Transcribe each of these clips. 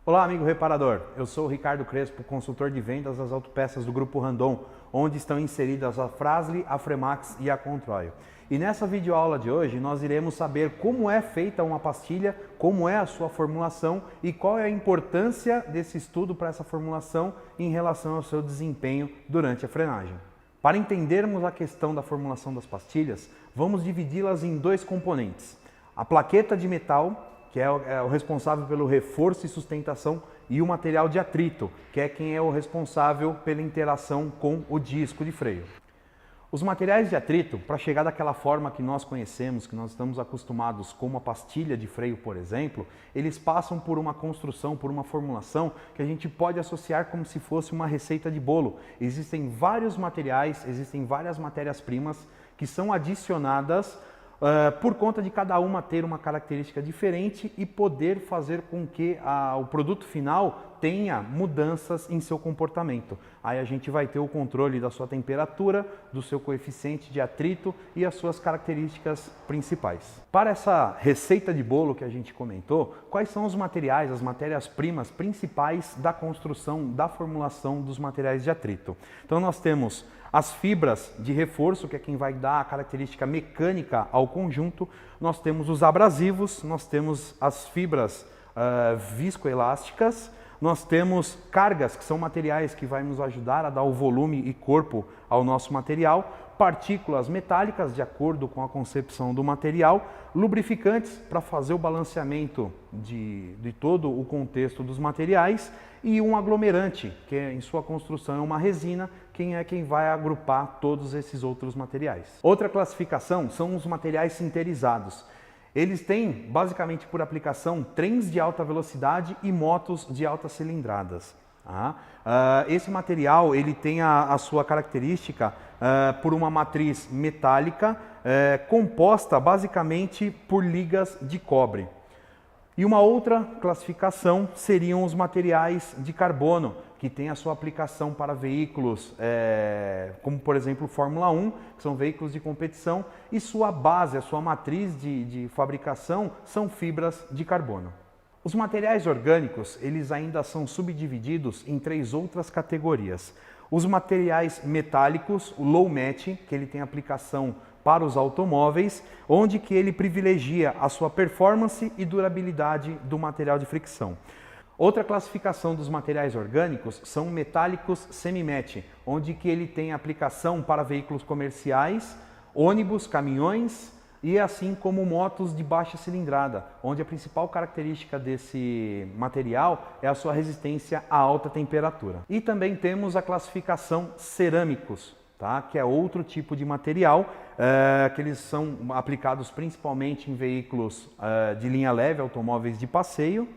Olá, amigo reparador. Eu sou o Ricardo Crespo, consultor de vendas das autopeças do Grupo Randon, onde estão inseridas a Fras-le, a Fremax e a Controil. E nessa videoaula de hoje nós iremos saber como é feita uma pastilha, como é a sua formulação e qual é a importância desse estudo para essa formulação em relação ao seu desempenho durante a frenagem. Para entendermos a questão da formulação das pastilhas, vamos dividi-las em dois componentes. A plaqueta de metal, que é o responsável pelo reforço e sustentação, e o material de atrito, que é quem é o responsável pela interação com o disco de freio. Os materiais de atrito, para chegar daquela forma que nós conhecemos, que nós estamos acostumados com uma pastilha de freio, por exemplo, eles passam por uma construção, por uma formulação que a gente pode associar como se fosse uma receita de bolo. Existem vários materiais, existem várias matérias-primas que são adicionadas por conta de cada uma ter uma característica diferente e poder fazer com que o produto final tenha mudanças em seu comportamento. Aí a gente vai ter o controle da sua temperatura, do seu coeficiente de atrito e as suas características principais. Para essa receita de bolo que a gente comentou, quais são os materiais, as matérias-primas principais da construção, da formulação dos materiais de atrito? Então nós temos as fibras de reforço, que é quem vai dar a característica mecânica ao conjunto. Nós temos os abrasivos, nós temos as fibras viscoelásticas, nós temos cargas, que são materiais que vai nos ajudar a dar o volume e corpo ao nosso material, partículas metálicas, de acordo com a concepção do material, lubrificantes para fazer o balanceamento de todo o contexto dos materiais e um aglomerante, que em sua construção é uma resina, quem vai agrupar todos esses outros materiais. Outra classificação são os materiais sinterizados. Eles têm, basicamente por aplicação, trens de alta velocidade e motos de altas cilindradas. Esse material ele tem a sua característica por uma matriz metálica composta basicamente por ligas de cobre. E uma outra classificação seriam os materiais de carbono, que tem a sua aplicação para veículos como, por exemplo, Fórmula 1, que são veículos de competição, e sua base, a sua matriz de fabricação são fibras de carbono. Os materiais orgânicos, eles ainda são subdivididos em três outras categorias. Os materiais metálicos, o low match, que ele tem aplicação para os automóveis, onde que ele privilegia a sua performance e durabilidade do material de fricção. Outra classificação dos materiais orgânicos são metálicos semi-match, onde que ele tem aplicação para veículos comerciais, ônibus, caminhões e assim como motos de baixa cilindrada, onde a principal característica desse material é a sua resistência a alta temperatura. E também temos a classificação cerâmicos, que é outro tipo de material, que eles são aplicados principalmente em veículos de linha leve, automóveis de passeio,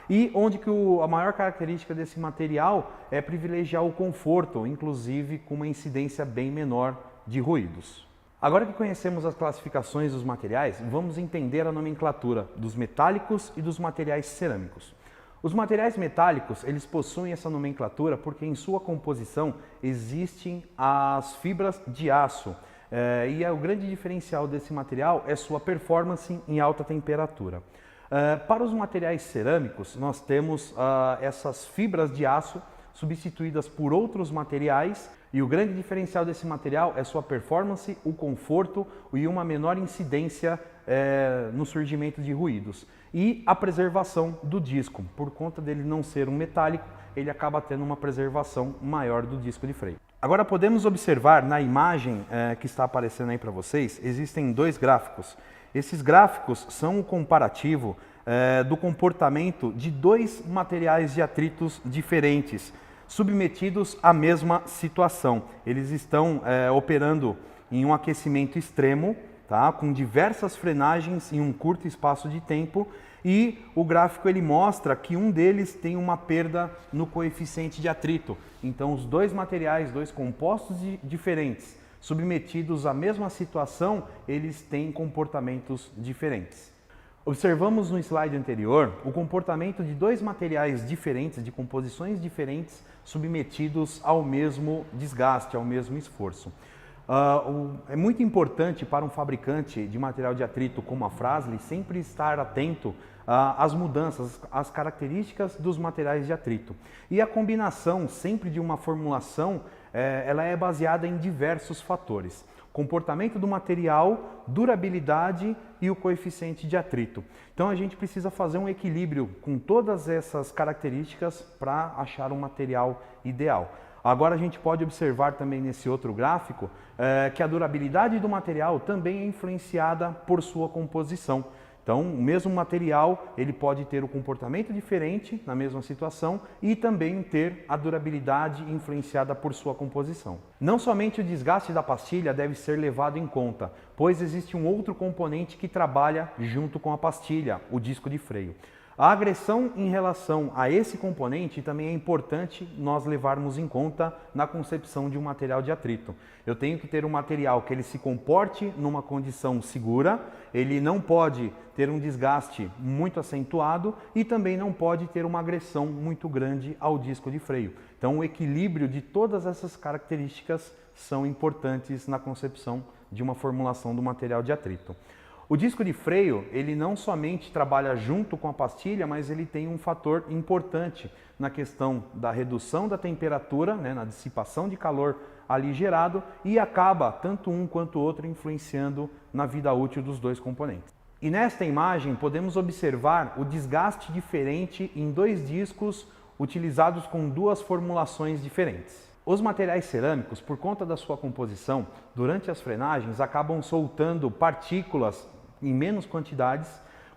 e onde que a maior característica desse material é privilegiar o conforto, inclusive com uma incidência bem menor de ruídos. Agora que conhecemos as classificações dos materiais, vamos entender a nomenclatura dos metálicos e dos materiais cerâmicos. Os materiais metálicos, eles possuem essa nomenclatura porque em sua composição existem as fibras de aço. E o grande diferencial desse material é sua performance em alta temperatura. Para os materiais cerâmicos, nós temos essas fibras de aço substituídas por outros materiais, e o grande diferencial desse material é sua performance, o conforto e uma menor incidência no surgimento de ruídos. E a preservação do disco, por conta dele não ser um metálico, ele acaba tendo uma preservação maior do disco de freio. Agora podemos observar na imagem que está aparecendo aí para vocês, existem dois gráficos. Esses gráficos são um comparativo do comportamento de dois materiais de atritos diferentes, submetidos à mesma situação. Eles estão operando em um aquecimento extremo, com diversas frenagens em um curto espaço de tempo, e o gráfico ele mostra que um deles tem uma perda no coeficiente de atrito. Então os dois materiais, dois compostos diferentes, submetidos à mesma situação, eles têm comportamentos diferentes. Observamos no slide anterior o comportamento de dois materiais diferentes, de composições diferentes, submetidos ao mesmo desgaste, ao mesmo esforço. É muito importante para um fabricante de material de atrito como a Fras-le sempre estar atento às mudanças, às características dos materiais de atrito. E a combinação sempre de uma formulação, ela é baseada em diversos fatores. Comportamento do material, durabilidade e o coeficiente de atrito. Então a gente precisa fazer um equilíbrio com todas essas características para achar um material ideal. Agora a gente pode observar também nesse outro gráfico que a durabilidade do material também é influenciada por sua composição. Então, o mesmo material, ele pode ter um comportamento diferente na mesma situação e também ter a durabilidade influenciada por sua composição. Não somente o desgaste da pastilha deve ser levado em conta, pois existe um outro componente que trabalha junto com a pastilha, o disco de freio. A agressão em relação a esse componente também é importante nós levarmos em conta na concepção de um material de atrito. Eu tenho que ter um material que ele se comporte numa condição segura, ele não pode ter um desgaste muito acentuado e também não pode ter uma agressão muito grande ao disco de freio. Então o equilíbrio de todas essas características são importantes na concepção de uma formulação do material de atrito. O disco de freio, ele não somente trabalha junto com a pastilha, mas ele tem um fator importante na questão da redução da temperatura, na dissipação de calor ali gerado e acaba, tanto um quanto o outro, influenciando na vida útil dos dois componentes. E nesta imagem podemos observar o desgaste diferente em dois discos utilizados com duas formulações diferentes. Os materiais cerâmicos, por conta da sua composição, durante as frenagens, acabam soltando partículas em menos quantidades.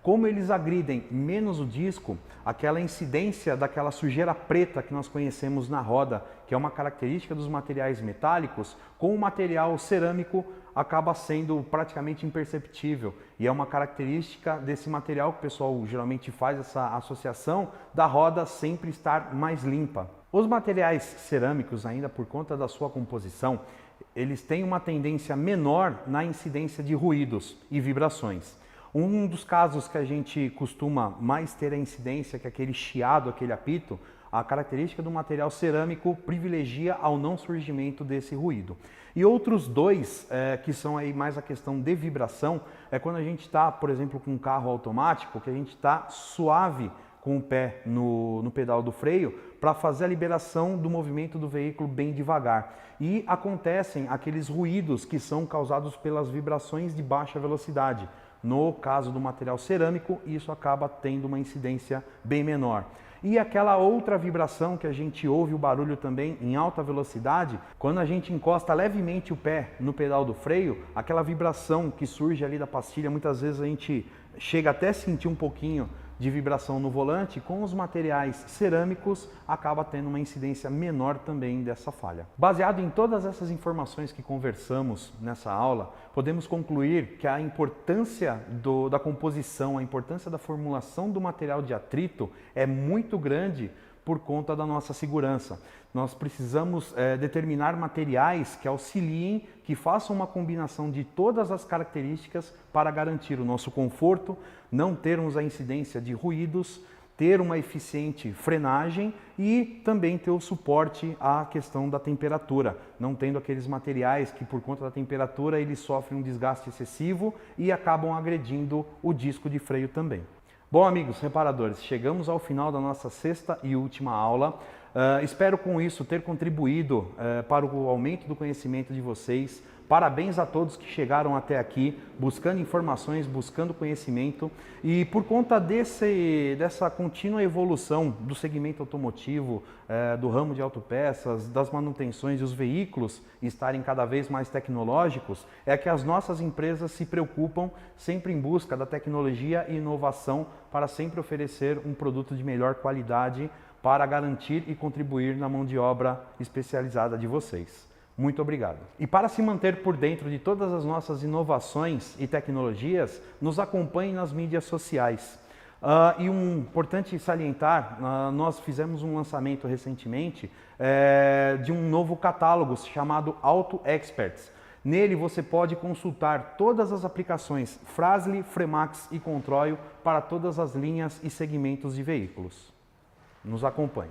Como eles agridem menos o disco, aquela incidência daquela sujeira preta que nós conhecemos na roda, que é uma característica dos materiais metálicos, com o material cerâmico acaba sendo praticamente imperceptível. E é uma característica desse material que o pessoal geralmente faz essa associação da roda sempre estar mais limpa. Os materiais cerâmicos, ainda por conta da sua composição, eles têm uma tendência menor na incidência de ruídos e vibrações. Um dos casos que a gente costuma mais ter a incidência, que é aquele chiado, aquele apito, a característica do material cerâmico privilegia ao não surgimento desse ruído. E outros dois, que são aí mais a questão de vibração, é quando a gente está, por exemplo, com um carro automático, que a gente está suave com o pé no pedal do freio para fazer a liberação do movimento do veículo bem devagar. E acontecem aqueles ruídos que são causados pelas vibrações de baixa velocidade. No caso do material cerâmico, isso acaba tendo uma incidência bem menor. E aquela outra vibração que a gente ouve o barulho também em alta velocidade, quando a gente encosta levemente o pé no pedal do freio, aquela vibração que surge ali da pastilha, muitas vezes a gente chega até a sentir um pouquinho de vibração no volante. Com os materiais cerâmicos acaba tendo uma incidência menor também dessa falha. Baseado em todas essas informações que conversamos nessa aula, podemos concluir que a importância da composição, a importância da formulação do material de atrito é muito grande por conta da nossa segurança. Nós precisamos determinar materiais que auxiliem, que façam uma combinação de todas as características para garantir o nosso conforto, não termos a incidência de ruídos, ter uma eficiente frenagem e também ter o suporte à questão da temperatura, não tendo aqueles materiais que por conta da temperatura eles sofrem um desgaste excessivo e acabam agredindo o disco de freio também. Bom, amigos reparadores, chegamos ao final da nossa sexta e última aula. Espero com isso ter contribuído para o aumento do conhecimento de vocês. Parabéns a todos que chegaram até aqui, buscando informações, buscando conhecimento. E por conta dessa contínua evolução do segmento automotivo, do ramo de autopeças, das manutenções e os veículos estarem cada vez mais tecnológicos, é que as nossas empresas se preocupam sempre em busca da tecnologia e inovação para sempre oferecer um produto de melhor qualidade para garantir e contribuir na mão de obra especializada de vocês. Muito obrigado. E para se manter por dentro de todas as nossas inovações e tecnologias, nos acompanhe nas mídias sociais. E importante salientar, nós fizemos um lançamento recentemente de um novo catálogo chamado Auto Experts. Nele você pode consultar todas as aplicações Fras-le, Fremax e Controil para todas as linhas e segmentos de veículos. Nos acompanhe.